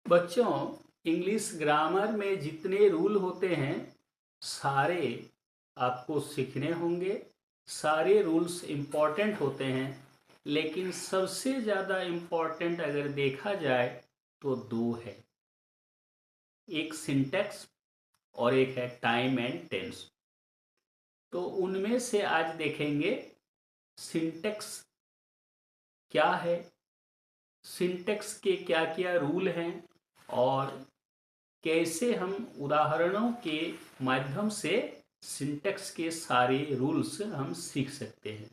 बच्चों, English grammar में जितने रूल होते हैं सारे आपको सीखने होंगे। सारे रूल्स इम्पॉर्टेंट होते हैं, लेकिन सबसे ज़्यादा इम्पॉर्टेंट अगर देखा जाए तो दो है। एक सिंटैक्स और एक है टाइम एंड टेंस। तो उनमें से आज देखेंगे सिंटैक्स क्या है, सिंटैक्स के क्या क्या रूल हैं और कैसे हम उदाहरणों के माध्यम से सिंटैक्स के सारे रूल्स हम सीख सकते हैं।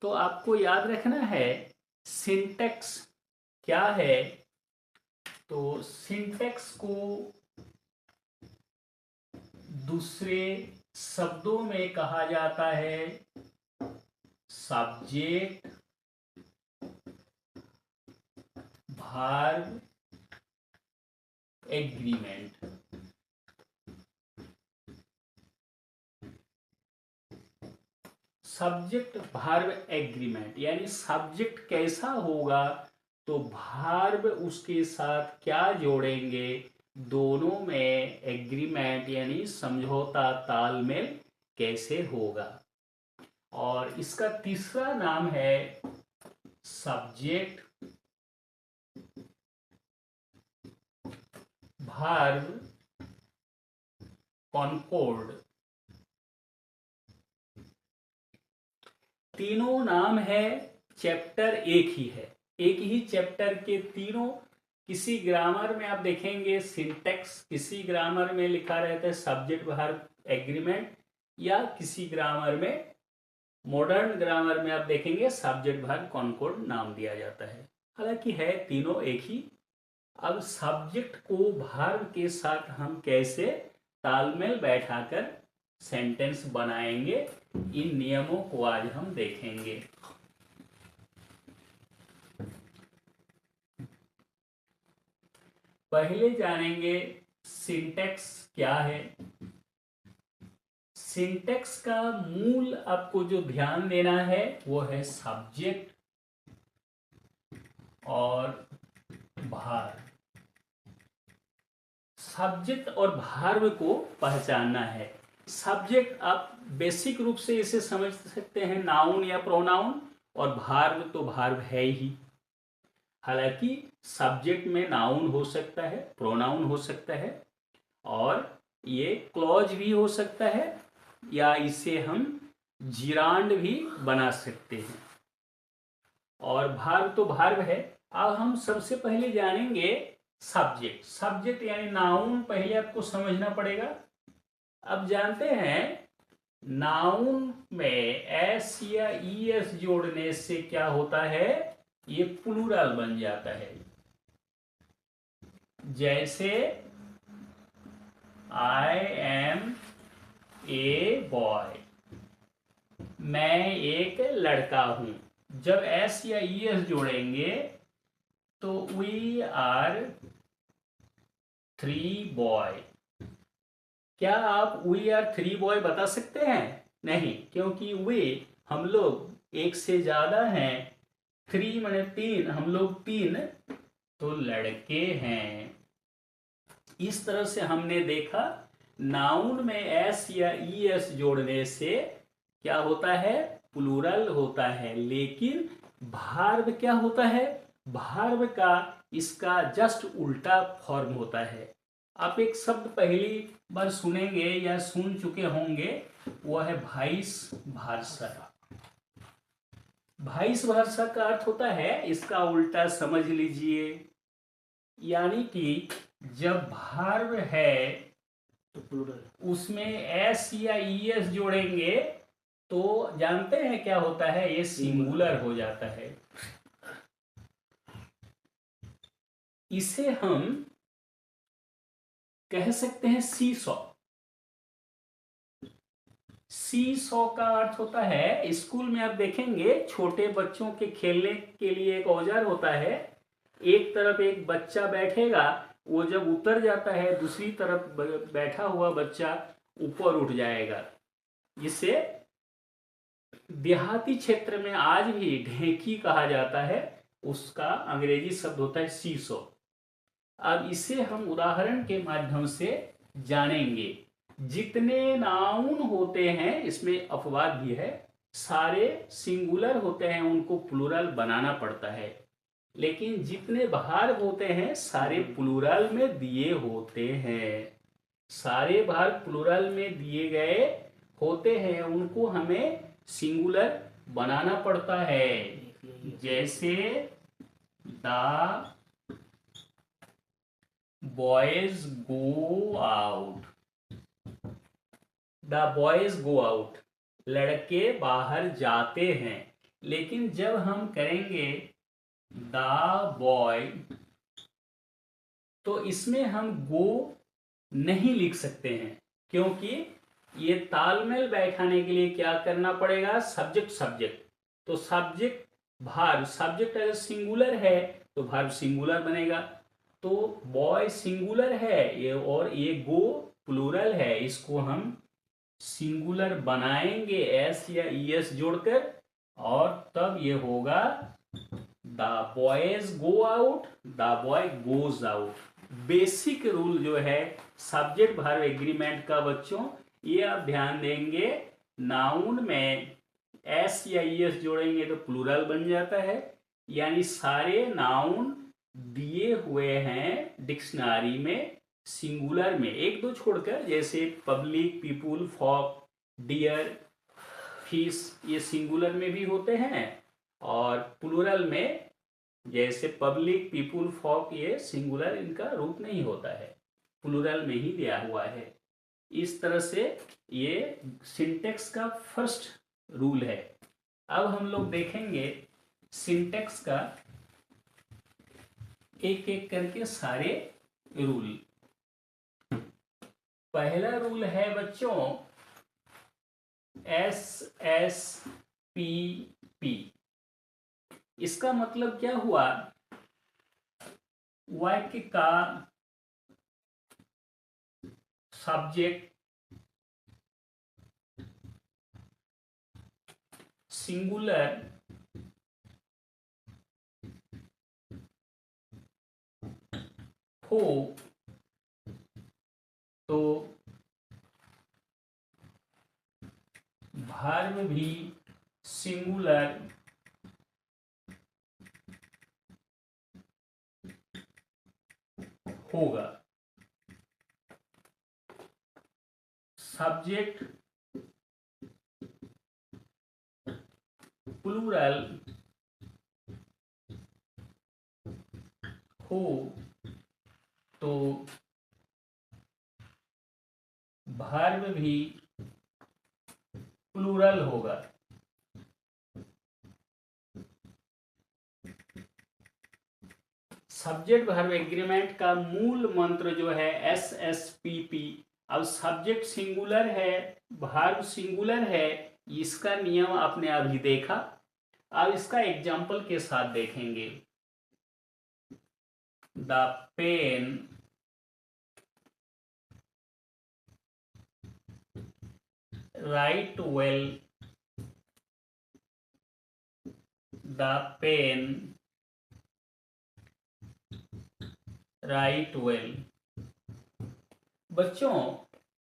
तो आपको याद रखना है सिंटैक्स क्या है। तो सिंटैक्स को दूसरे शब्दों में कहा जाता है subject, verb, agreement. Subject verb agreement यानी सब्जेक्ट कैसा होगा तो वर्ब उसके साथ क्या जोड़ेंगे, दोनों में एग्रीमेंट यानी समझौता तालमेल कैसे होगा। और इसका तीसरा नाम है सब्जेक्ट वर्ब कॉनकॉर्ड। तीनों नाम है, चैप्टर एक ही है, एक ही चैप्टर के तीनों। किसी ग्रामर में आप देखेंगे सिंटैक्स, किसी ग्रामर में लिखा रहता है सब्जेक्ट वर्ब एग्रीमेंट, या किसी ग्रामर में, मॉडर्न ग्रामर में आप देखेंगे सब्जेक्ट वर्ब कॉनकॉर्ड नाम दिया जाता है। हालांकि है तीनों एक ही। अब सब्जेक्ट को वर्ब के साथ हम कैसे तालमेल बैठाकर सेंटेंस बनाएंगे, इन नियमों को आज हम देखेंगे। पहले जानेंगे सिंटैक्स क्या है। सिंटैक्स का मूल आपको जो ध्यान देना है वो है सब्जेक्ट और वर्ब। सब्जेक्ट और वर्ब को पहचानना है। सब्जेक्ट आप बेसिक रूप से इसे समझ सकते हैं नाउन या प्रोनाउन, और वर्ब तो वर्ब है ही। हालांकि सब्जेक्ट में नाउन हो सकता है, प्रोनाउन हो सकता है, और ये क्लॉज भी हो सकता है, या इसे हम जिरांड भी बना सकते हैं। और वर्ब तो वर्ब है। अब हम सबसे पहले जानेंगे सब्जेक्ट। सब्जेक्ट यानी नाउन पहले आपको समझना पड़ेगा। अब जानते हैं नाउन में एस या ई एस जोड़ने से क्या होता है, ये प्लूरल बन जाता है। जैसे आई एम ए बॉय, मैं एक लड़का हूं। जब एस या ई एस जोड़ेंगे तो वी आर 3 बॉय। क्या आप वी आर 3 बॉय बता सकते हैं? नहीं, क्योंकि वे हम लोग एक से ज्यादा हैं, 3 मैंने 3, हम लोग 3 तो लड़के हैं। इस तरह से हमने देखा नाउन में एस या ई एस जोड़ने से क्या होता है, प्लूरल होता है। लेकिन वर्ब क्या होता है, वर्ब का इसका जस्ट उल्टा फॉर्म होता है। आप एक शब्द पहली बार सुनेंगे या सुन चुके होंगे, वह है वाइस वर्सा। वाइस वर्सा का अर्थ होता है, इसका उल्टा समझ लीजिए, यानी कि जब वर्ब है तो प्लूरल उसमें एस या ई एस जोड़ेंगे तो जानते हैं क्या होता है, ये सिंगुलर हो जाता है। इसे हम कह सकते हैं सी सॉ। सी सॉ का अर्थ होता है, स्कूल में आप देखेंगे छोटे बच्चों के खेलने के लिए एक औजार होता है। एक तरफ एक बच्चा बैठेगा, वो जब उतर जाता है दूसरी तरफ बैठा हुआ बच्चा ऊपर उठ जाएगा। जिसे देहाती क्षेत्र में आज भी ढेंकी कहा जाता है, उसका अंग्रेजी शब्द होता है सीसो। अब इसे हम उदाहरण के माध्यम से जानेंगे। जितने नाउन होते हैं, इसमें अपवाद भी है, सारे सिंगुलर होते हैं, उनको प्लूरल बनाना पड़ता है। लेकिन जितने भार्ब होते हैं सारे प्लूरल में दिए होते हैं। सारे भार्ब प्लूरल में दिए गए होते हैं, उनको हमें सिंगुलर बनाना पड़ता है। जैसे the boys go out, the boys go out, लड़के बाहर जाते हैं। लेकिन जब हम करेंगे द बॉय, तो इसमें हम गो नहीं लिख सकते हैं, क्योंकि ये तालमेल बैठाने के लिए क्या करना पड़ेगा, सब्जेक्ट सब्जेक्ट। तो सब्जेक्ट भार्ब, सब्जेक्ट अगर सिंगुलर है तो भार्ब सिंगुलर बनेगा। तो बॉय सिंगुलर है ये, और ये गो प्लूरल है, इसको हम सिंगुलर बनाएंगे एस या ईएस जोड़कर, और तब ये होगा the boys go out, the boy goes out. Basic rule जो है सब्जेक्ट वर्ब एग्रीमेंट का बच्चों, ये आप ध्यान देंगे, नाउन में एस या ईएस जोड़ेंगे तो प्लूरल बन जाता है। यानी सारे नाउन दिए हुए हैं डिक्शनरी में सिंगुलर में, एक दो छोड़कर, जैसे public, people, folk, deer, fish, ये सिंगुलर में भी होते हैं, और प्लूरल में जैसे पब्लिक, पीपुल, फॉक, ये सिंगुलर इनका रूप नहीं होता है, प्लूरल में ही दिया हुआ है। इस तरह से ये सिंटेक्स का फर्स्ट रूल है। अब हम लोग देखेंगे सिंटेक्स का एक एक करके सारे रूल। पहला रूल है बच्चों एस एस पी पी। इसका मतलब क्या हुआ, वाक्य का सब्जेक्ट सिंगुलर हो तो वर्ब भी सिंगुलर होगा। सब्जेक्ट प्लूरल हो तो वर्ब भी प्लूरल होगा। सब्जेक्ट वर्ब एग्रीमेंट का मूल मंत्र जो है एस एस पी पी। अब सब्जेक्ट सिंगुलर है, वर्ब सिंगुलर है, इसका नियम आपने अभी देखा। अब इसका एग्जाम्पल के साथ देखेंगे। The pen write well, the pen write well. बच्चों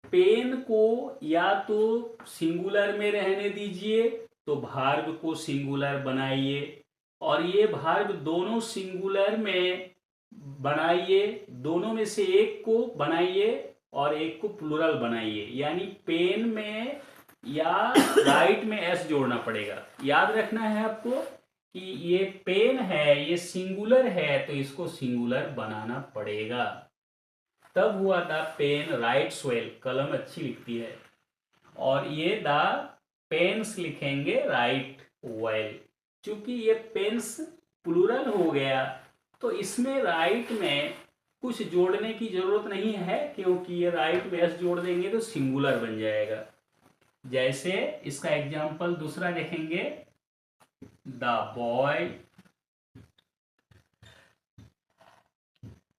पेन को या तो सिंगुलर में रहने दीजिए, तो वर्ब को सिंगुलर बनाइए, और ये वर्ब दोनों सिंगुलर में बनाइए, दोनों में से एक को बनाइए और एक को प्लूरल बनाइए। यानी पेन में या राइट में एस जोड़ना पड़ेगा। याद रखना है आपको कि ये पेन है, ये सिंगुलर है, तो इसको सिंगुलर बनाना पड़ेगा। तब हुआ द पेन राइट्स वेल, कलम अच्छी लिखती है। और ये द पेन्स लिखेंगे राइट वेल। चूंकि ये पेन्स प्लूरल हो गया, तो इसमें राइट में कुछ जोड़ने की जरूरत नहीं है, क्योंकि ये राइट में एस जोड़ देंगे तो सिंगुलर बन जाएगा। जैसे इसका एग्जाम्पल दूसरा देखेंगे, the boy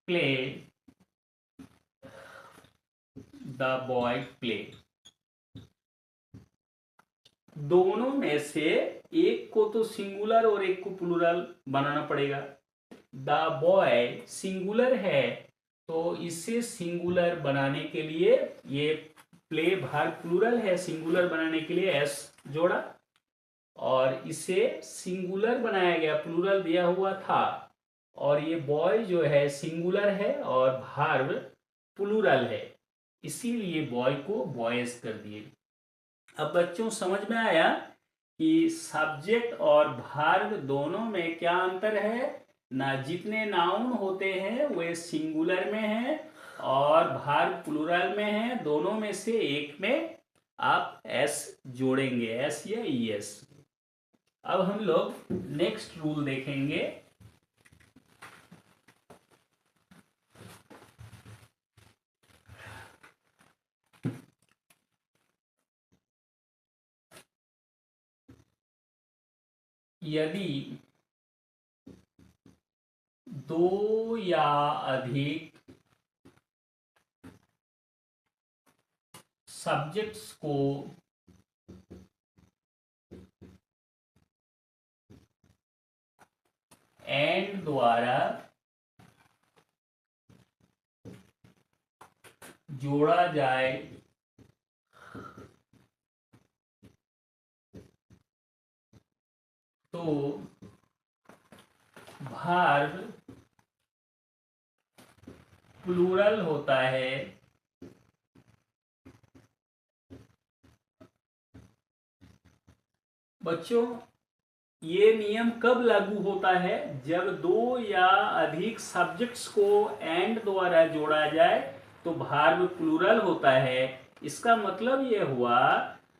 play, the boy play. दोनों में से एक को तो सिंगुलर और एक को प्लूरल बनाना पड़ेगा। द बॉय सिंगुलर है, तो इसे सिंगुलर बनाने के लिए, ये प्ले भार प्लूरल है, सिंगुलर बनाने के लिए एस जोड़ा और इसे सिंगुलर बनाया गया, प्लूरल दिया हुआ था। और ये बॉय जो है सिंगुलर है और भार्ब प्लूरल है, इसीलिए बॉय को बॉयज कर दिए। अब बच्चों समझ में आया कि सब्जेक्ट और भार्ब दोनों में क्या अंतर है ना। जितने नाउन होते हैं वे सिंगुलर में हैं और भार्ब प्लूरल में है। दोनों में से एक में आप एस जोड़ेंगे, एस या ई एस। अब हम लोग नेक्स्ट रूल देखेंगे। यदि दो या अधिक सब्जेक्ट्स को एंड द्वारा जोड़ा जाए तो भार्ब प्लूरल होता है। बच्चों ये नियम कब लागू होता है? जब दो या अधिक सब्जेक्ट्स को एंड द्वारा जोड़ा जाए तो भार्ब प्लूरल होता है। इसका मतलब ये हुआ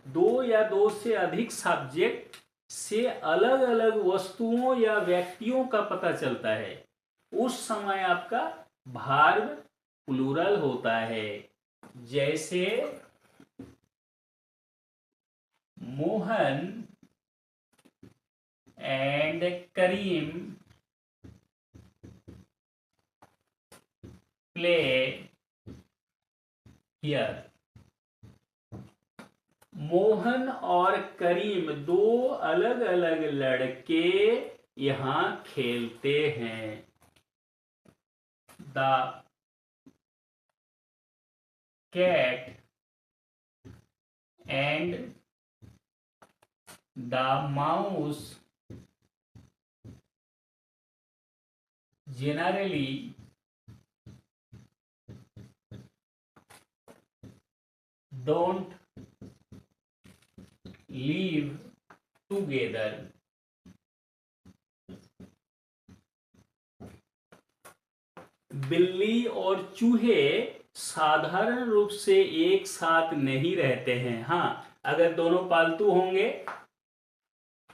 दो या दो से अधिक सब्जेक्ट से अलग अलग वस्तुओं या व्यक्तियों का पता चलता है, उस समय आपका भार्ब प्लूरल होता है। जैसे Mohan and Karim play here. Mohan और करीम दो अलग अलग लड़के यहां खेलते हैं। The cat and the mouse generally don't live together। बिल्ली और चूहे साधारण रूप से एक साथ नहीं रहते हैं। हाँ, अगर दोनों पालतू होंगे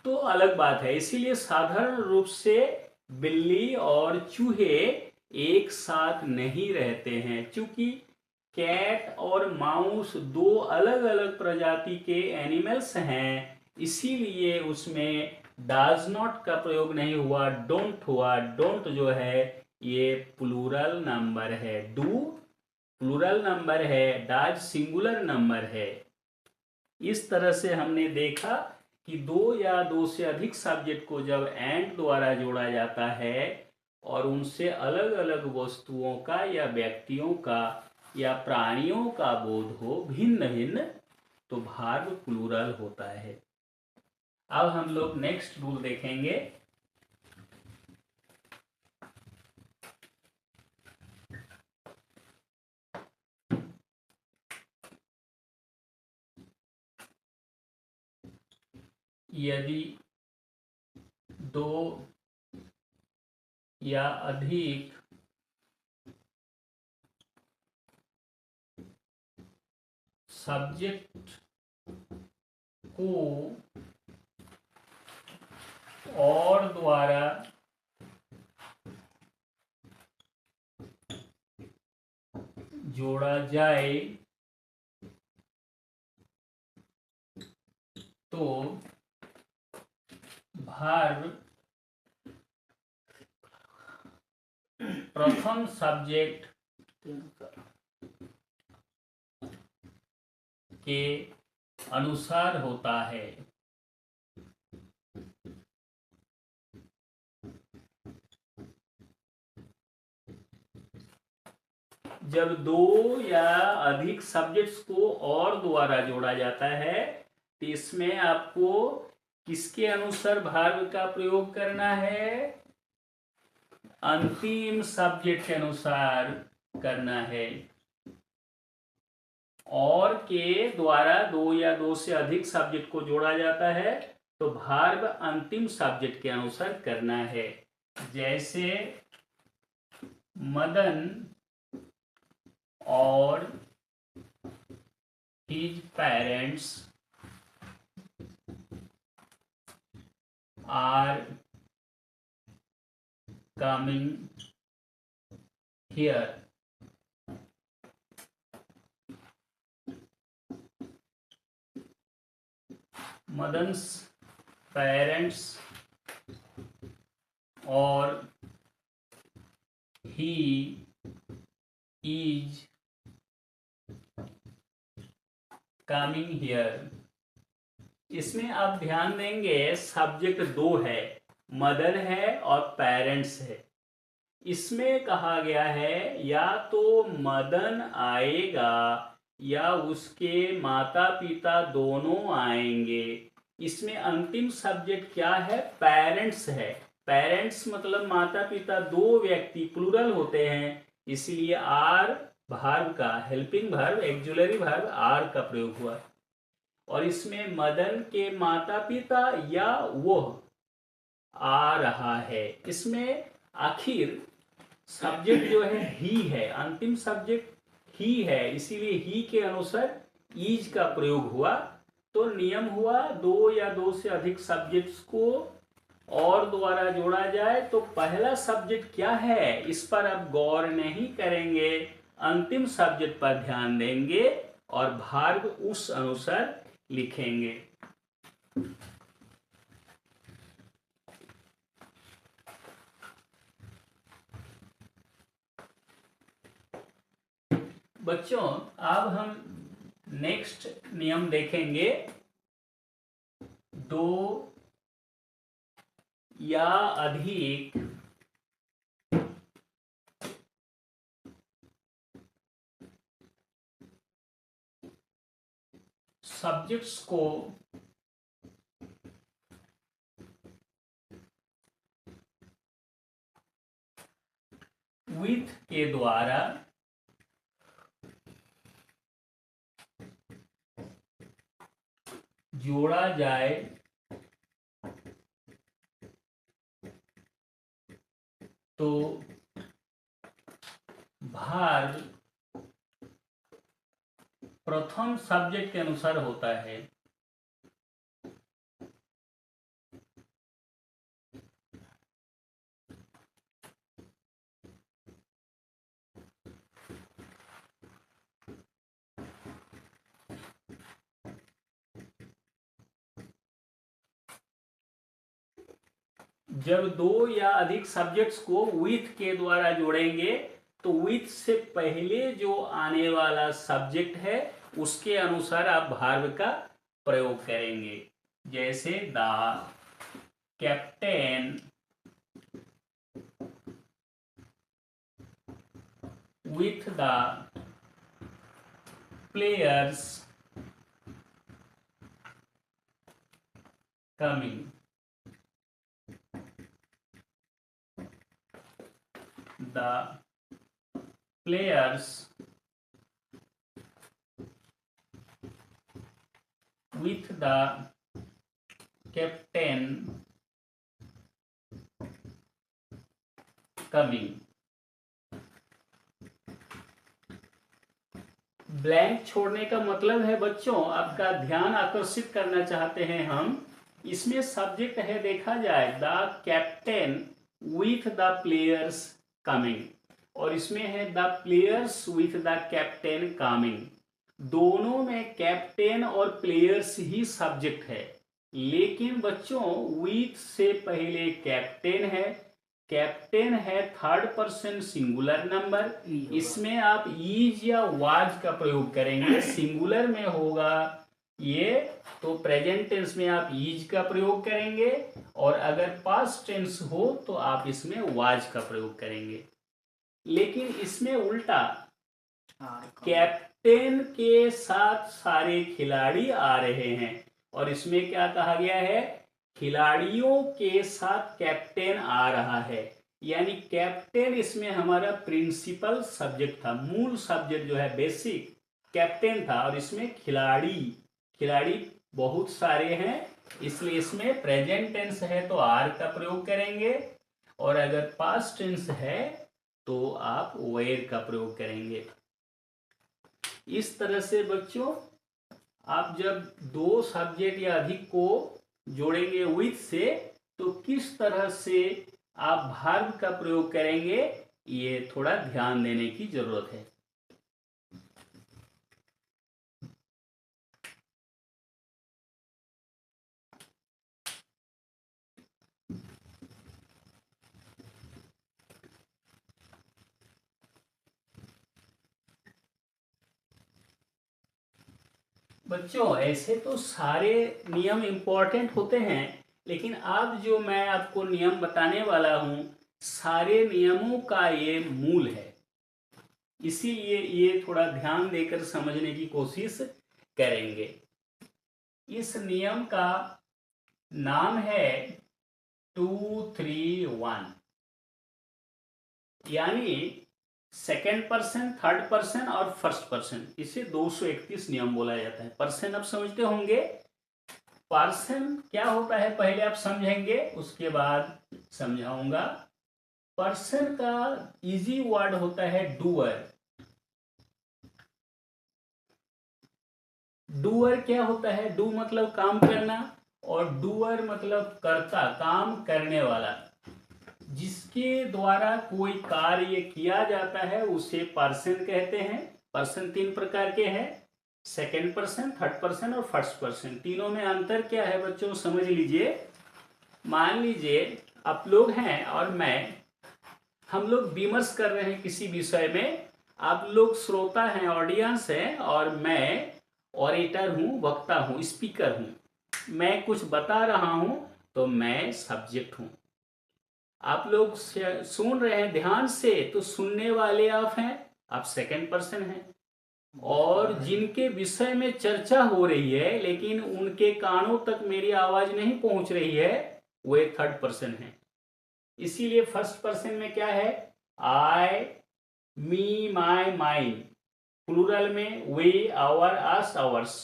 तो अलग बात है। इसीलिए साधारण रूप से बिल्ली और चूहे एक साथ नहीं रहते हैं। क्योंकि कैट और माउस दो अलग अलग प्रजाति के एनिमल्स हैं, इसीलिए उसमें डाज नॉट का प्रयोग नहीं हुआ, डोंट हुआ। डोंट जो है ये प्लूरल नंबर है, डू प्लूरल नंबर है, डाज सिंगुलर नंबर है। इस तरह से हमने देखा कि दो या दो से अधिक सब्जेक्ट को जब एंड द्वारा जोड़ा जाता है और उनसे अलग अलग वस्तुओं का या व्यक्तियों का या प्राणियों का बोध हो भिन्न भिन्न, तो भार्ब प्लूरल होता है। अब हम लोग नेक्स्ट रूल देखेंगे। यदि दो या अधिक सब्जेक्ट को और द्वारा जोड़ा जाए तो भार्ब प्रथम सब्जेक्ट के अनुसार होता है। जब दो या अधिक सब्जेक्ट्स को और द्वारा जोड़ा जाता है तो इसमें आपको किसके अनुसार वर्ब का प्रयोग करना है? अंतिम सब्जेक्ट के अनुसार करना है। और के द्वारा दो या दो से अधिक सब्जेक्ट को जोड़ा जाता है तो वर्ब अंतिम सब्जेक्ट के अनुसार करना है। जैसे मदन और his parents are coming here. मदन्स पेरेंट्स और he is coming here। इसमें आप ध्यान देंगे सब्जेक्ट दो है, मदर है और पेरेंट्स है। इसमें कहा गया है या तो मदन आएगा या उसके माता पिता दोनों आएंगे। इसमें अंतिम सब्जेक्ट क्या है? पेरेंट्स है। पेरेंट्स मतलब माता पिता, दो व्यक्ति प्लूरल होते हैं, इसलिए आर वर्ब का helping verb, auxiliary verb are का प्रयोग हुआ। और इसमें मदन के माता पिता या वो आ रहा है। इसमें आखिर सब्जेक्ट जो है ही है, अंतिम सब्जेक्ट ही है, इसीलिए ही के अनुसार इज का प्रयोग हुआ। तो नियम हुआ दो या दो से अधिक सब्जेक्ट्स को और द्वारा जोड़ा जाए तो पहला सब्जेक्ट क्या है इस पर अब गौर नहीं करेंगे, अंतिम सब्जेक्ट पर ध्यान देंगे और वर्ब उस अनुसार लिखेंगे। बच्चों अब हम नेक्स्ट नियम देखेंगे। दो या अधिक सब्जेक्ट्स को विथ के द्वारा जोड़ा जाए तो वर्ब प्रथम सब्जेक्ट के अनुसार होता है। जब दो या अधिक सब्जेक्ट्स को विथ के द्वारा जोड़ेंगे तो विथ से पहले जो आने वाला सब्जेक्ट है उसके अनुसार आप वर्ब का प्रयोग करेंगे। जैसे the captain with the players coming. The players with the captain coming। Blank छोड़ने का मतलब है बच्चों आपका ध्यान आकर्षित करना चाहते हैं हम। इसमें सब्जेक्ट है, देखा जाए the captain with the players coming, और इसमें है the players with the captain coming. दोनों में कैप्टन और प्लेयर्स ही सब्जेक्ट है, लेकिन बच्चों विथ से पहले कैप्टन है। कैप्टन है थर्ड पर्सन सिंगुलर नंबर, इसमें आप इज या वाज का प्रयोग करेंगे। सिंगुलर में होगा ये तो प्रेजेंट टेंस में आप इज का प्रयोग करेंगे, और अगर पास्ट टेंस हो तो आप इसमें वाज का प्रयोग करेंगे। लेकिन इसमें उल्टा कैप्टन के साथ सारे खिलाड़ी आ रहे हैं, और इसमें क्या कहा गया है, खिलाड़ियों के साथ कैप्टन आ रहा है। यानी कैप्टन इसमें हमारा प्रिंसिपल सब्जेक्ट था, मूल सब्जेक्ट जो है बेसिक कैप्टन था, और इसमें खिलाड़ी खिलाड़ी बहुत सारे हैं, इसलिए इसमें प्रेजेंट टेंस है तो आर का प्रयोग करेंगे, और अगर पास्ट टेंस है तो आप वेयर का प्रयोग करेंगे। इस तरह से बच्चों आप जब दो सब्जेक्ट या अधिक को जोड़ेंगे विथ से, तो किस तरह से आप वर्ब का प्रयोग करेंगे, ये थोड़ा ध्यान देने की जरूरत है। बच्चों ऐसे तो सारे नियम इंपॉर्टेंट होते हैं, लेकिन अब जो मैं आपको नियम बताने वाला हूं, सारे नियमों का ये मूल है, इसीलिए ये थोड़ा ध्यान देकर समझने की कोशिश करेंगे। इस नियम का नाम है 2-3-1, यानी सेकेंड पर्सन, थर्ड पर्सन और फर्स्ट पर्सन, इसे 231 नियम बोला जाता है। पर्सन अब समझते होंगे, पर्सन क्या होता है पहले आप समझेंगे, उसके बाद समझाऊंगा। पर्सन का इजी वर्ड होता है डूअर। डूअर क्या होता है, डू मतलब काम करना, और डूअर मतलब करता, काम करने वाला। जिसके द्वारा कोई कार्य किया जाता है उसे पर्सन कहते हैं। पर्सन तीन प्रकार के हैं, सेकेंड पर्सन, थर्ड पर्सन और फर्स्ट पर्सन। तीनों में अंतर क्या है बच्चों समझ लीजिए। मान लीजिए आप लोग हैं और मैं, हम लोग विमर्श कर रहे हैं किसी विषय में, आप लोग श्रोता हैं, ऑडियंस हैं, और मैं ऑरेटर हूं, वक्ता हूं, स्पीकर हूं। मैं कुछ बता रहा हूं तो मैं सब्जेक्ट हूं। आप लोग सुन रहे हैं ध्यान से तो सुनने वाले आप हैं, आप सेकंड पर्सन हैं। और जिनके विषय में चर्चा हो रही है लेकिन उनके कानों तक मेरी आवाज नहीं पहुंच रही है, वे थर्ड पर्सन हैं। इसीलिए फर्स्ट पर्सन में क्या है, I, me, my, mine, plural में we, our, us, ours,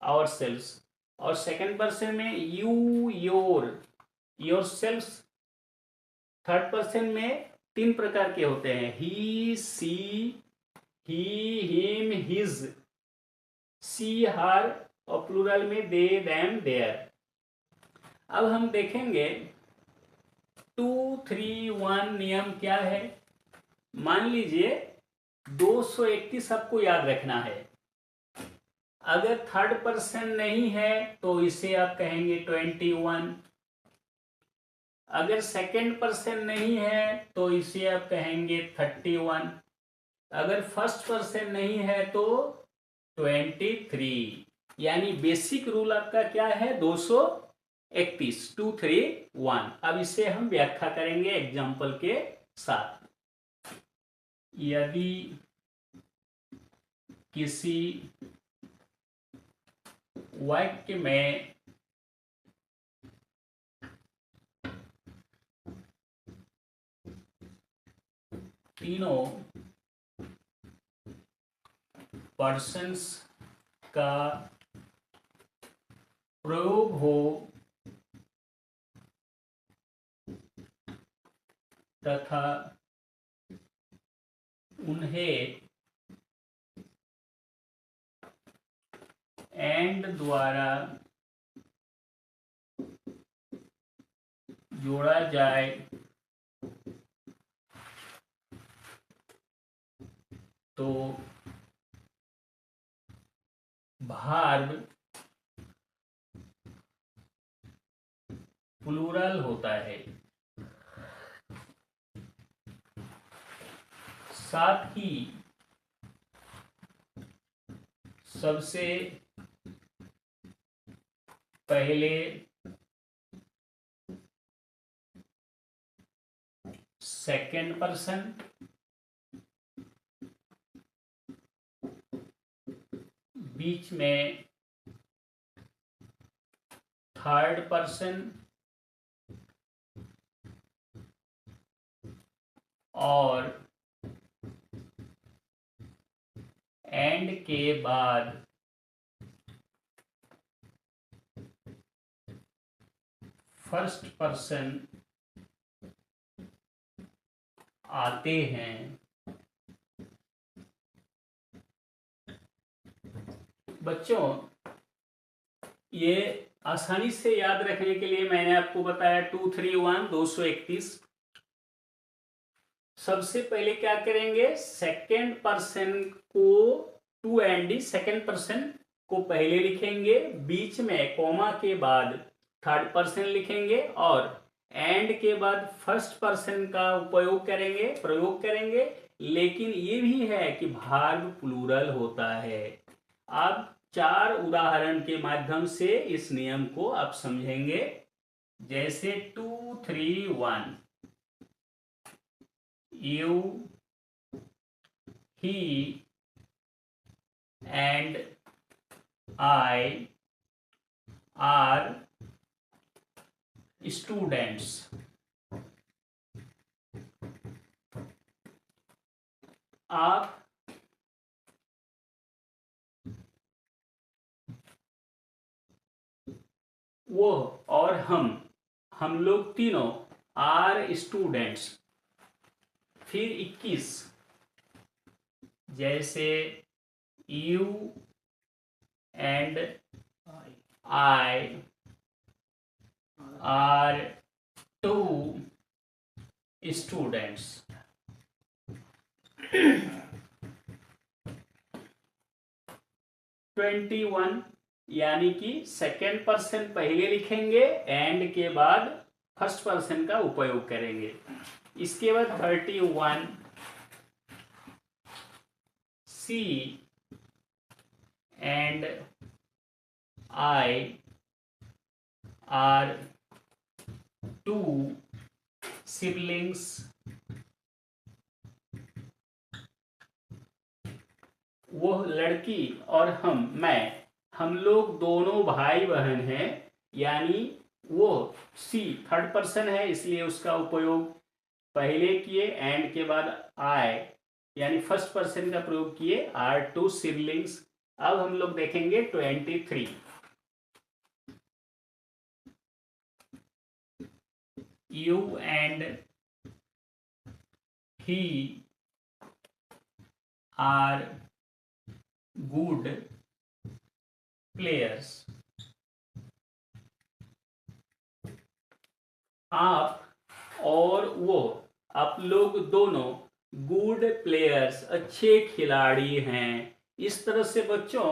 our selves. और सेकंड पर्सन में you, your selves. Third person में तीन प्रकार के होते हैं, ही, सी, ही, हिम, हिज, सी, हर, और प्लूरल में दे, देम, देयर। अब हम देखेंगे 2-3-1 नियम क्या है। मान लीजिए 231 आपको याद रखना है। अगर थर्ड पर्सन नहीं है तो इसे आप कहेंगे 21। अगर सेकेंड पर्सन नहीं है तो इसे आप कहेंगे 31। अगर फर्स्ट पर्सन नहीं है तो 23। यानी बेसिक रूल आपका क्या है, 231, 2-3-1। अब इसे हम व्याख्या करेंगे एग्जाम्पल के साथ। यदि किसी वाक्य में तीनों पर्सन्स का प्रयोग हो तथा उन्हें एंड द्वारा जोड़ा जाए तो वर्ब प्लूरल होता है। साथ ही सबसे पहले सेकेंड पर्सन बीच में थर्ड पर्सन और एंड के बाद फर्स्ट पर्सन आते हैं। बच्चों, ये आसानी से याद रखने के लिए मैंने आपको बताया 231 231। सबसे पहले क्या करेंगे, सेकंड पर्सन को two and the second person को पहले लिखेंगे, बीच में कॉमा के बाद थर्ड पर्सन लिखेंगे और एंड के बाद फर्स्ट पर्सन का प्रयोग करेंगे। लेकिन ये भी है कि वर्ब प्लूरल होता है। आप 4 उदाहरण के माध्यम से इस नियम को आप समझेंगे। जैसे 231, you, he and I are students। आप वो और हम लोग तीनों आर स्टूडेंट्स। फिर 21, जैसे you and I R 2 students. 21, यानी कि सेकेंड पर्सन पहले लिखेंगे, एंड के बाद फर्स्ट पर्सन का उपयोग करेंगे। इसके बाद 31, सी एंड आई आर 2 सिबलिंग्स। वो लड़की और हम लोग दोनों भाई बहन हैं। यानी वो सी थर्ड पर्सन है, इसलिए उसका उपयोग पहले किए, एंड के बाद आई यानी फर्स्ट पर्सन का प्रयोग किए, आर 2 सिबलिंग्स। अब हम लोग देखेंगे 23, you and he are good players. आप और आप लोग दोनों गुड प्लेयर्स, अच्छे खिलाड़ी हैं। इस तरह से बच्चों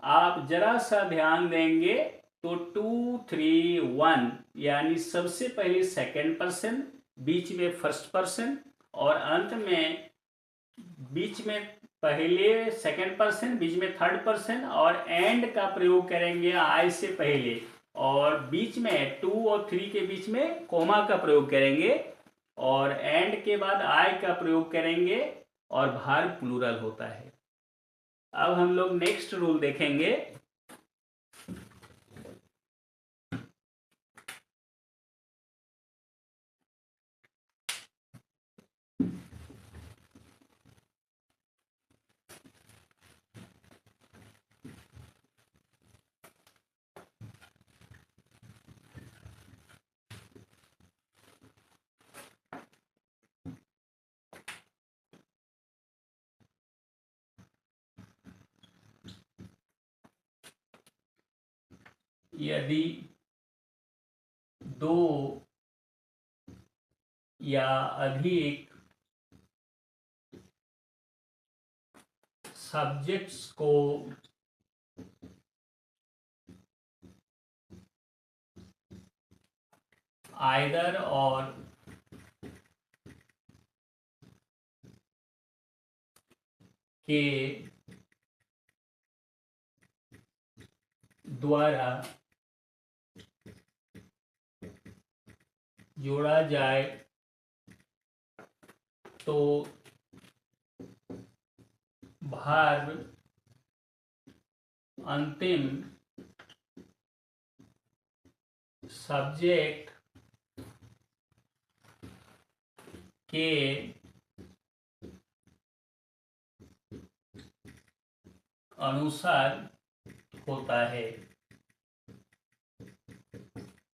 आप जरा सा ध्यान देंगे तो 231 यानी सबसे पहले सेकंड पर्सन, बीच में फर्स्ट पर्सन और अंत में बीच में पहले सेकंड पर्सन, बीच में थर्ड पर्सन और एंड का प्रयोग करेंगे आई से पहले, और बीच में 2 और 3 के बीच में कोमा का प्रयोग करेंगे और एंड के बाद आई का प्रयोग करेंगे और वर्ब प्लूरल होता है। अब हम लोग नेक्स्ट रूल देखेंगे। यदि 2 या अधिक सब्जेक्ट्स को आइदर और के द्वारा जोड़ा जाए तो वर्ब अंतिम सब्जेक्ट के अनुसार होता है।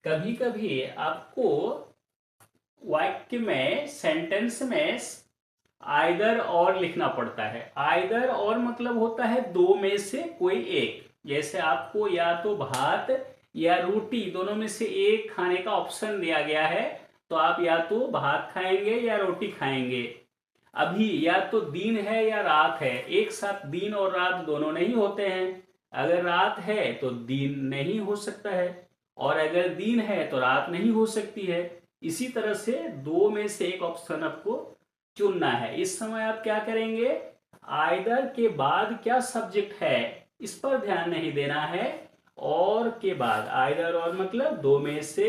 कभी कभी आपको वाक्य में, सेंटेंस में आइदर और लिखना पड़ता है। आइदर और मतलब होता है दो में से कोई एक। जैसे आपको या तो भात या रोटी दोनों में से एक खाने का ऑप्शन दिया गया है, तो आप या तो भात खाएंगे या रोटी खाएंगे। अभी या तो दिन है या रात है, एक साथ दिन और रात दोनों नहीं होते हैं। अगर रात है तो दिन नहीं हो सकता है, और अगर दिन है तो रात नहीं हो सकती है। इसी तरह से दो में से एक ऑप्शन आपको चुनना है। इस समय आप क्या करेंगे, आइदर के बाद क्या सब्जेक्ट है इस पर ध्यान नहीं देना है। और के बाद, आइदर और मतलब दो में से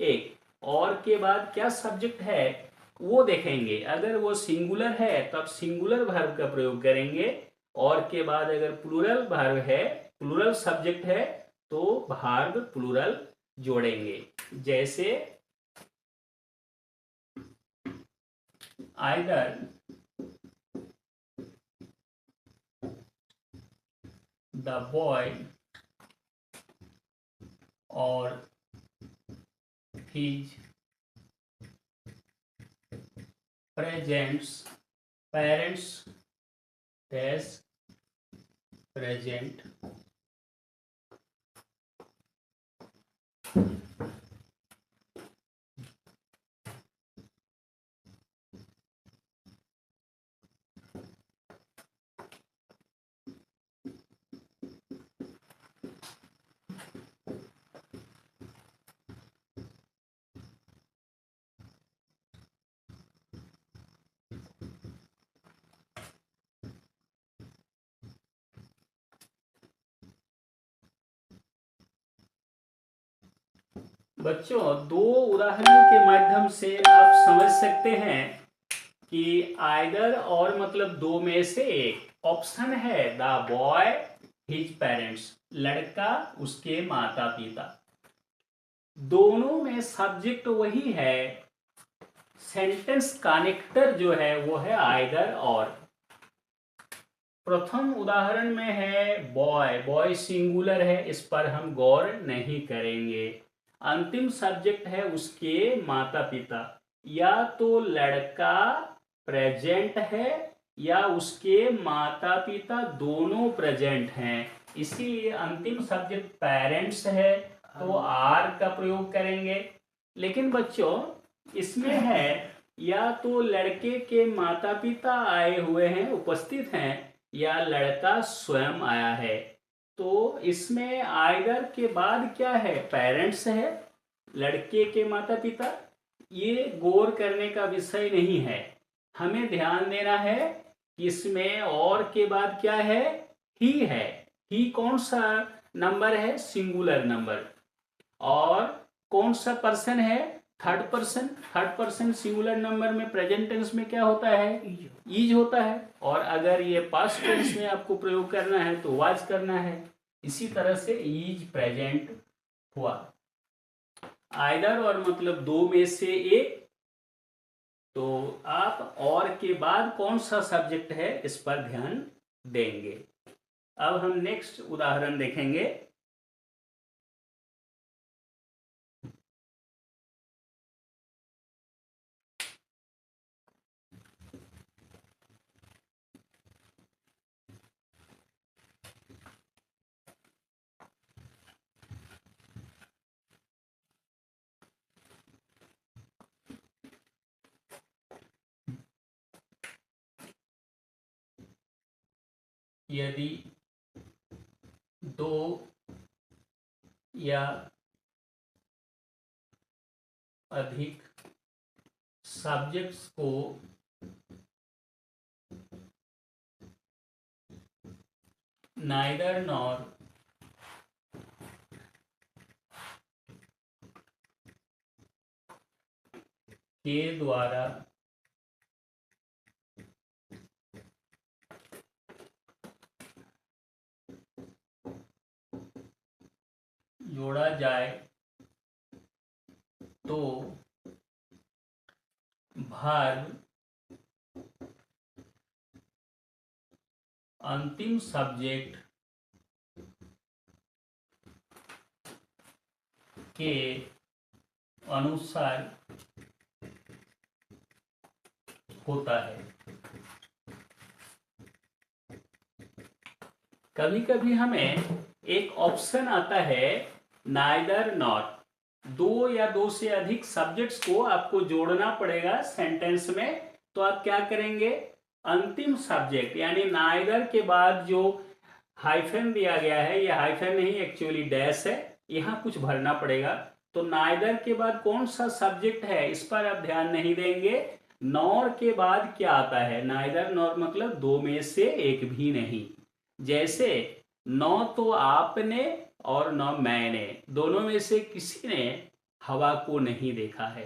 एक, और के बाद क्या सब्जेक्ट है वो देखेंगे। अगर वो सिंगुलर है तो आप सिंगुलर वर्ब का प्रयोग करेंगे, और के बाद अगर प्लूरल वर्ब है, प्लूरल सब्जेक्ट है, तो वर्ब प्लूरल जोड़ेंगे। जैसे आइदर द बॉय और his parents dash present बच्चों, दो उदाहरण के माध्यम से आप समझ सकते हैं कि आइदर और मतलब दो में से एक। ऑप्शन है द बॉय हिज पेरेंट्स, लड़का उसके माता पिता। दोनों में सब्जेक्ट वही है, सेंटेंस कनेक्टर जो है वो है आइदर और। प्रथम उदाहरण में है बॉय, बॉय सिंगुलर है, इस पर हम गौर नहीं करेंगे। अंतिम सब्जेक्ट है उसके माता पिता। या तो लड़का प्रेजेंट है या उसके माता पिता दोनों प्रेजेंट हैं, इसीलिए अंतिम सब्जेक्ट पेरेंट्स है, तो आर का प्रयोग करेंगे। लेकिन बच्चों, इसमें है या तो लड़के के माता पिता आए हुए हैं, उपस्थित हैं, या लड़का स्वयं आया है। तो इसमें आइदर के बाद क्या है, पेरेंट्स है, लड़के के माता पिता। ये गौर करने का विषय नहीं है। हमें ध्यान देना है कि इसमें और के बाद क्या है, ही है। ही कौन सा नंबर है, सिंगुलर नंबर। और कौन सा पर्सन है, third person. Third person singular number में प्रेजेंट टेंस में क्या होता है, इज होता है। और अगर ये पास्ट टेंस में आपको प्रयोग करना है तो वाज करना है। इसी तरह से इज प्रेजेंट हुआ। आइदर और मतलब दो में से एक, तो आप और के बाद कौन सा सब्जेक्ट है इस पर ध्यान देंगे। अब हम नेक्स्ट उदाहरण देखेंगे। यदि दो या अधिक सब्जेक्ट्स को नाइदर नॉर के द्वारा जोड़ा जाए तो वर्ब अंतिम सब्जेक्ट के अनुसार होता है। कभी कभी हमें एक ऑप्शन आता है नाइदर नॉर, दो या दो से अधिक सब्जेक्ट्स को आपको जोड़ना पड़ेगा सेंटेंस में। तो आप क्या करेंगे, अंतिम सब्जेक्ट यानी नाइदर के बाद जो हाइफन दिया गया है, ये हाइफन नहीं एक्चुअली डैश है, यहाँ कुछ भरना पड़ेगा। तो नाइदर के बाद कौन सा सब्जेक्ट है इस पर आप ध्यान नहीं देंगे। नॉर के बाद क्या आता है, नाइदर नॉर मतलब दो में से एक भी नहीं। जैसे न तो आपने और न मैंने, दोनों में से किसी ने हवा को नहीं देखा है।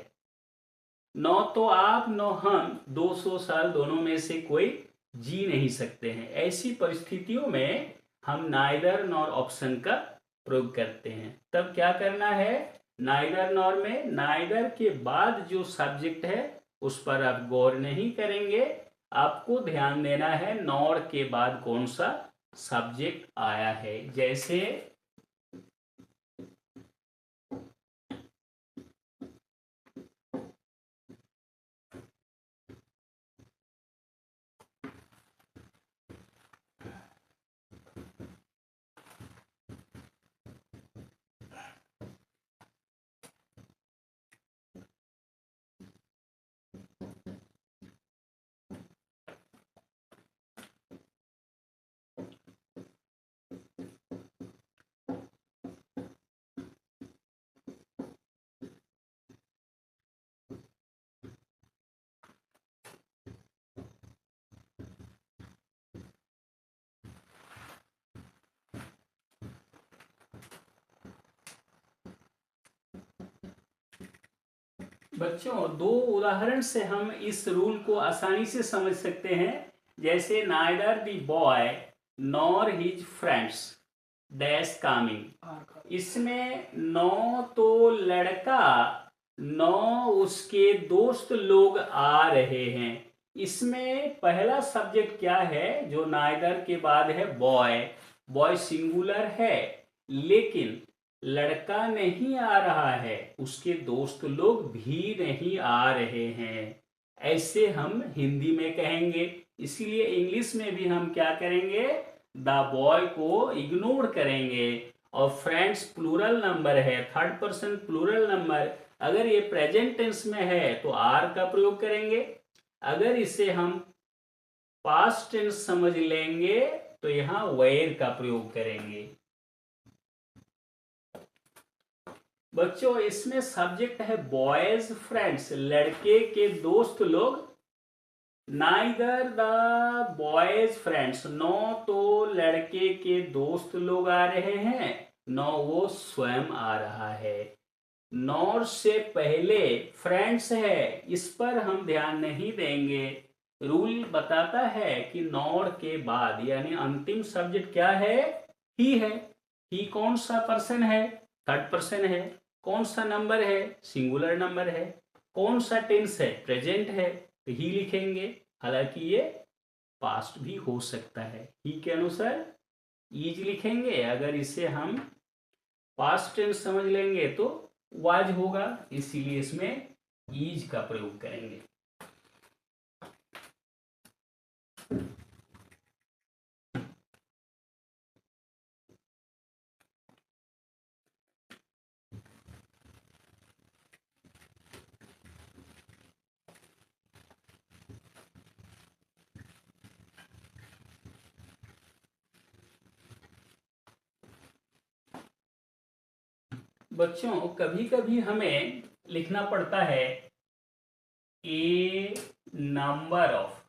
न तो आप न हम, 200 साल दोनों में से कोई जी नहीं सकते हैं। ऐसी परिस्थितियों में हम नाइदर नॉर ऑप्शन का प्रयोग करते हैं। तब क्या करना है, नाइदर नॉर में नाइदर के बाद जो सब्जेक्ट है उस पर आप गौर नहीं करेंगे, आपको ध्यान देना है नॉर के बाद कौन सा सब्जेक्ट आया है। जैसे बच्चों, दो उदाहरण से हम इस रूल को आसानी से समझ सकते हैं। जैसे neither the boy nor his friends dash coming, इसमें नो तो लड़का नो उसके दोस्त लोग आ रहे हैं। इसमें पहला सब्जेक्ट क्या है जो नाइदर के बाद है, बॉय। बॉय सिंगुलर है, लेकिन लड़का नहीं आ रहा है, उसके दोस्त लोग भी नहीं आ रहे हैं। ऐसे हम हिंदी में कहेंगे। इसीलिए इंग्लिश में भी हम क्या करेंगे, द बॉय को इग्नोर करेंगे। और फ्रेंड्स प्लूरल नंबर है, थर्ड पर्सन प्लूरल नंबर, अगर ये प्रेजेंट टेंस में है तो आर का प्रयोग करेंगे। अगर इसे हम पास्ट टेंस समझ लेंगे तो यहां वेयर का प्रयोग करेंगे। बच्चों, इसमें सब्जेक्ट है बॉयज फ्रेंड्स, लड़के के दोस्त लोग। Neither the boys friends, nor तो लड़के के दोस्त लोग आ रहे हैं, नो वो स्वयं आ रहा है। नॉर से पहले फ्रेंड्स है, इस पर हम ध्यान नहीं देंगे। रूल बताता है कि नॉर के बाद यानी अंतिम सब्जेक्ट क्या है, ही है। ही कौन सा पर्सन है, थर्ड पर्सन है। कौन सा नंबर है, सिंगुलर नंबर है। कौन सा टेंस है, प्रेजेंट है, तो ही लिखेंगे। हालांकि ये पास्ट भी हो सकता है, ही के अनुसार ईज लिखेंगे। अगर इसे हम पास्ट टेंस समझ लेंगे तो वाज होगा, इसीलिए इसमें ईज का प्रयोग करेंगे। बच्चों, कभी कभी हमें लिखना पड़ता है ए नंबर ऑफ,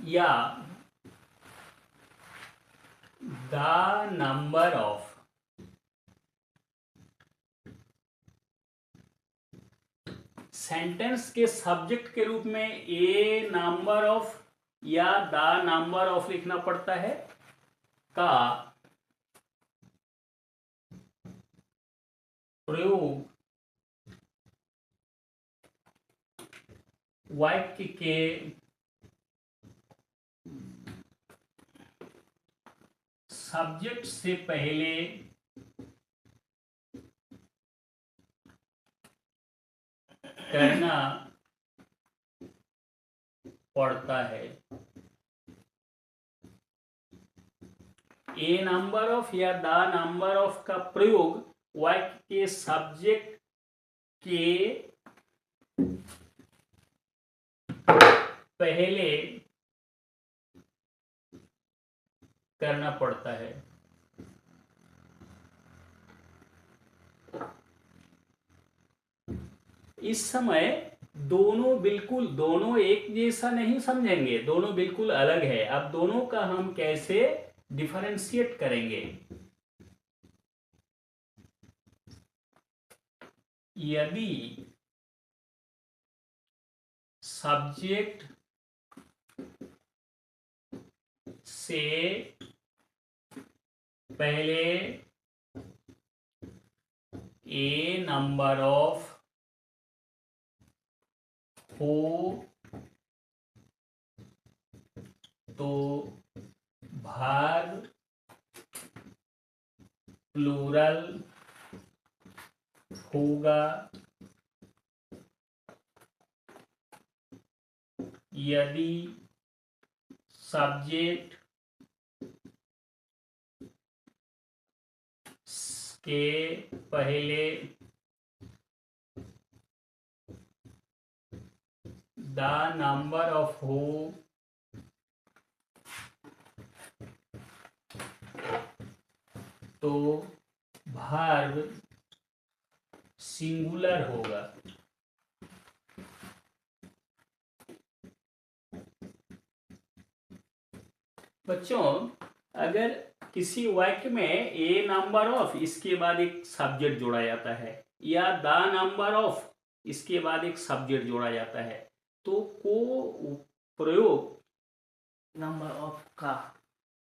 या द नंबर ऑफ। सेंटेंस के सब्जेक्ट के रूप में ए नंबर ऑफ या द नंबर ऑफ लिखना पड़ता है, का प्रयोग वाक्य के सब्जेक्ट से पहले करना पड़ता है। ए नंबर ऑफ या द नंबर ऑफ का प्रयोग वाक्य के सब्जेक्ट के पहले करना पड़ता है। इस समय दोनों एक जैसा नहीं समझेंगे, दोनों बिल्कुल अलग है। अब दोनों का हम कैसे डिफरेंशिएट करेंगे? यदि सब्जेक्ट से पहले ए नंबर ऑफ हो तो भाग प्लूरल होगा। यदि सब्जेक्ट के पहले द नंबर ऑफ हो तो वर्ब सिंगुलर होगा। बच्चों, अगर किसी वाक्य में ए नंबर ऑफ इसके बाद एक सब्जेक्ट जोड़ा जाता है या द नंबर ऑफ इसके बाद एक सब्जेक्ट जोड़ा जाता है, तो को प्रयोग नंबर ऑफ का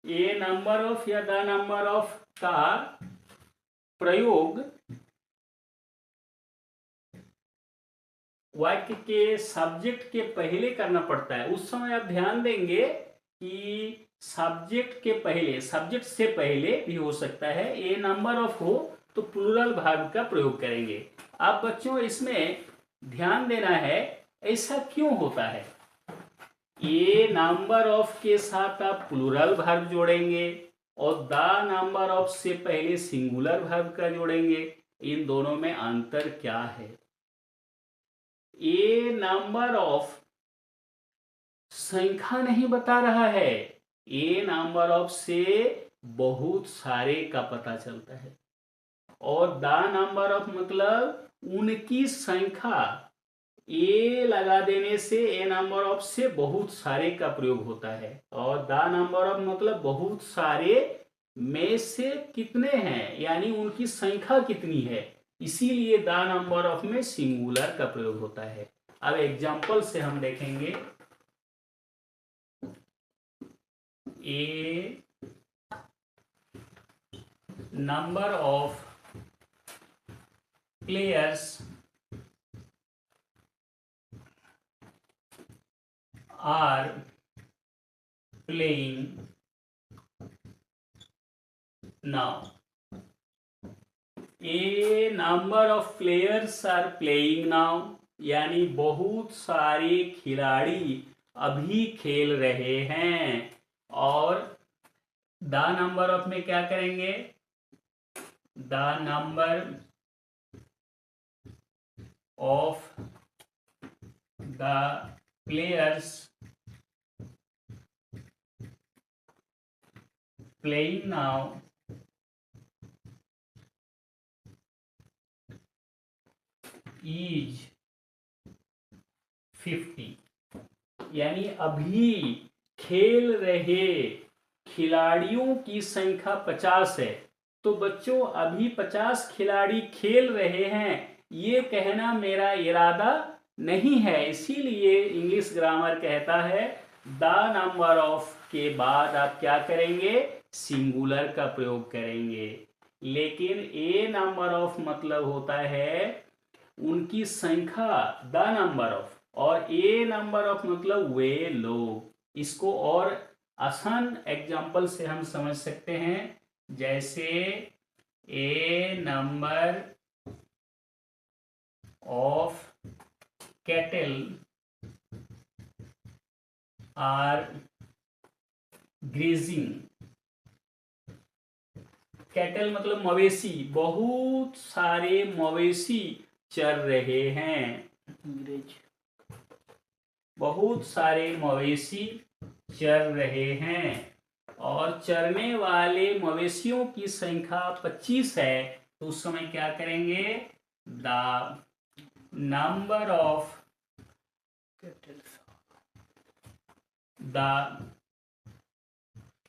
ए नंबर ऑफ या द नंबर ऑफ का प्रयोग वाक्य के सब्जेक्ट के पहले करना पड़ता है। उस समय आप ध्यान देंगे कि सब्जेक्ट के पहले, सब्जेक्ट से पहले भी हो सकता है। ए नंबर ऑफ हो तो प्लूरल वर्ब का प्रयोग करेंगे। आप बच्चों इसमें ध्यान देना है, ऐसा क्यों होता है? ए नंबर ऑफ के साथ आप प्लूरल वर्ब जोड़ेंगे और द नंबर ऑफ से पहले सिंगुलर वर्ब का जोड़ेंगे। इन दोनों में अंतर क्या है? ए नंबर ऑफ संख्या नहीं बता रहा है, ए नंबर ऑफ से बहुत सारे का पता चलता है। और द नंबर ऑफ मतलब उनकी संख्या, ए लगा देने से ए नंबर ऑफ से बहुत सारे का प्रयोग होता है। और द नंबर ऑफ मतलब बहुत सारे में से कितने हैं, यानी उनकी संख्या कितनी है, इसीलिए द नंबर ऑफ में सिंगुलर का प्रयोग होता है। अब एग्जांपल से हम देखेंगे। A number of players are playing now. A number of players are playing now, यानी बहुत सारे खिलाड़ी अभी खेल रहे हैं। और द नंबर ऑफ में क्या करेंगे? The number of the players playing now is 50, यानी अभी खेल रहे खिलाड़ियों की संख्या 50 है। तो बच्चों, अभी 50 खिलाड़ी खेल रहे हैं, ये कहना मेरा इरादा नहीं है। इसीलिए इंग्लिश ग्रामर कहता है द नंबर ऑफ के बाद आप क्या करेंगे, सिंगुलर का प्रयोग करेंगे। लेकिन ए नंबर ऑफ मतलब होता है उनकी संख्या, द नंबर ऑफ, और ए नंबर ऑफ मतलब वे लोग। इसको और आसान एग्जाम्पल से हम समझ सकते हैं, जैसे a number of cattle are grazing. Cattle मतलब मवेशी, बहुत सारे मवेशी चर रहे हैं, ग्रेज, बहुत सारे मवेशी चर रहे हैं, और चरने वाले मवेशियों की संख्या 25 है। तो उस समय क्या करेंगे, the number of the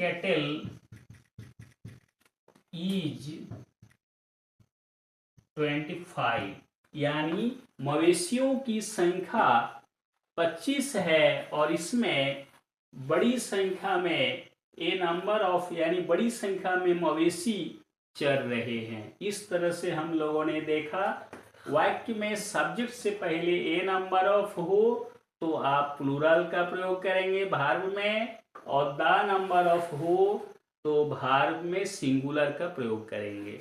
cattle is 25, यानी मवेशियों की संख्या 25 है, और इसमें बड़ी संख्या में ए नंबर ऑफ यानी बड़ी संख्या में मवेशी चर रहे हैं। इस तरह से हम लोगों ने देखा, वाक्य में सब्जेक्ट से पहले ए नंबर ऑफ हो तो आप प्लूरल का प्रयोग करेंगे भार्ब में, और द नंबर ऑफ हो तो भार्ब में सिंगुलर का प्रयोग करेंगे।